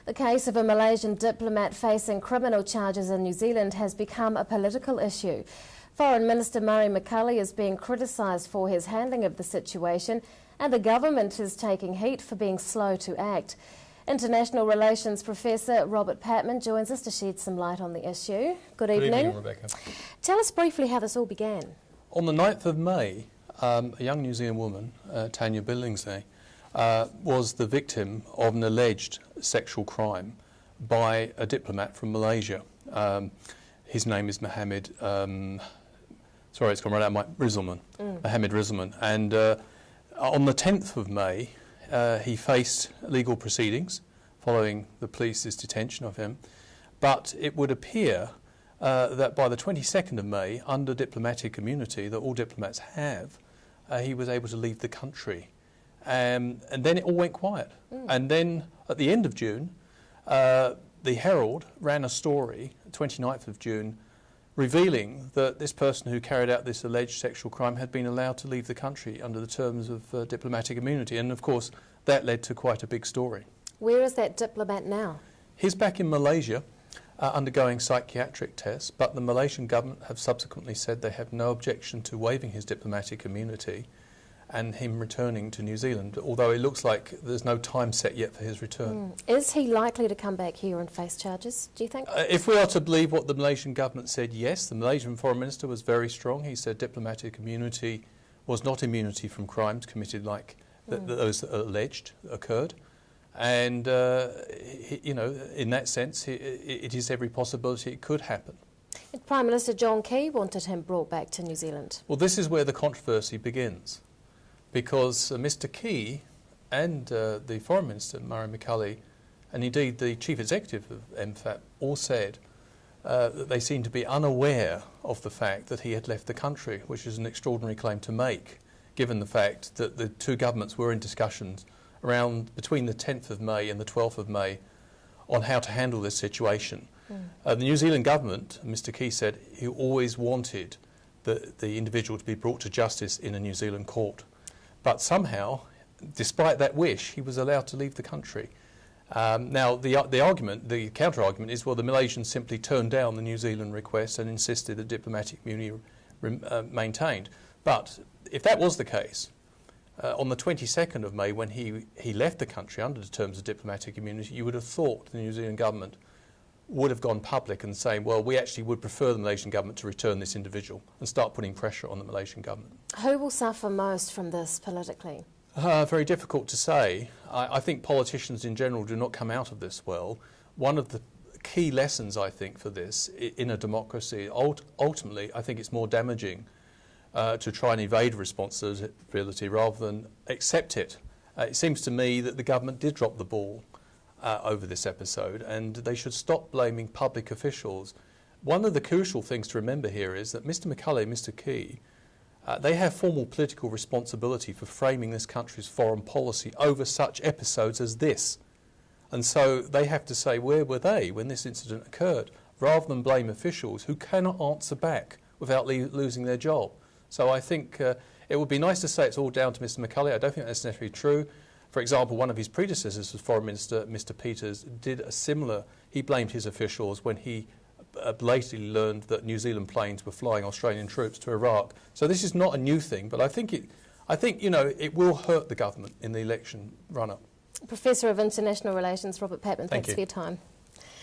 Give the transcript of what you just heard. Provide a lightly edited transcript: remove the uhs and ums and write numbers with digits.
The case of a Malaysian diplomat facing criminal charges in New Zealand has become a political issue. Foreign Minister Murray McCully is being criticised for his handling of the situation, and the government is taking heat for being slow to act. International Relations Professor Robert Patman joins us to shed some light on the issue. Good evening. Good evening, Rebecca. Tell us briefly how this all began. On the 9th of May, a young New Zealand woman, Tanya Billingsley, was the victim of an alleged sexual crime by a diplomat from Malaysia. His name is Mohammed, sorry, it's gone right out, Mohammed Rizalman. And on the 10th of May, he faced legal proceedings following the police's detention of him. But it would appear that by the 22nd of May, under diplomatic immunity that all diplomats have, he was able to leave the country. And then it all went quiet. And then at the end of June, the Herald ran a story, 29th of June, revealing that this person who carried out this alleged sexual crime had been allowed to leave the country under the terms of diplomatic immunity. And of course, that led to quite a big story. Where is that diplomat now? He's back in Malaysia, undergoing psychiatric tests, but the Malaysian government have subsequently said they have no objection to waiving his diplomatic immunity and him returning to New Zealand, although it looks like there's no time set yet for his return. Is he likely to come back here and face charges, do you think? If we are to believe what the Malaysian government said, yes. The Malaysian Foreign Minister was very strong. He said diplomatic immunity was not immunity from crimes committed like those that are alleged occurred. And, you know, in that sense, it is every possibility it could happen. Prime Minister John Key wanted him brought back to New Zealand. Well, this is where the controversy begins, because Mr Key and the Foreign Minister, Murray McCully, and indeed the Chief Executive of MFAP all said that they seemed to be unaware of the fact that he had left the country, which is an extraordinary claim to make, given the fact that the two governments were in discussions around between the 10th of May and the 12th of May on how to handle this situation. The New Zealand government, Mr Key said, he always wanted the individual to be brought to justice in a New Zealand court. But somehow, despite that wish, he was allowed to leave the country. Now, the argument, the counter-argument is, well, the Malaysians simply turned down the New Zealand request and insisted that diplomatic immunity maintained. But if that was the case, on the 22nd of May, when he left the country under the terms of diplomatic immunity, you would have thought the New Zealand government would have gone public and saying, well, we actually would prefer the Malaysian government to return this individual, and start putting pressure on the Malaysian government. Who will suffer most from this politically? Very difficult to say. I think politicians in general do not come out of this well. One of the key lessons, I think, for this in a democracy, ultimately, I think it's more damaging to try and evade responsibility rather than accept it. It seems to me that the government did drop the ball over this episode, and they should stop blaming public officials. One of the crucial things to remember here is that Mr McCully and Mr Key, they have formal political responsibility for framing this country's foreign policy over such episodes as this. And so they have to say, where were they when this incident occurred, rather than blame officials who cannot answer back without losing their job. So I think it would be nice to say it's all down to Mr McCully. I don't think that's necessarily true. For example, one of his predecessors as Foreign Minister, Mr Peters, did a similar, he blamed his officials when he blatantly learned that New Zealand planes were flying Australian troops to Iraq. So this is not a new thing, but I think you know, it will hurt the government in the election run-up. Professor of International Relations Robert Patman, thanks for your time.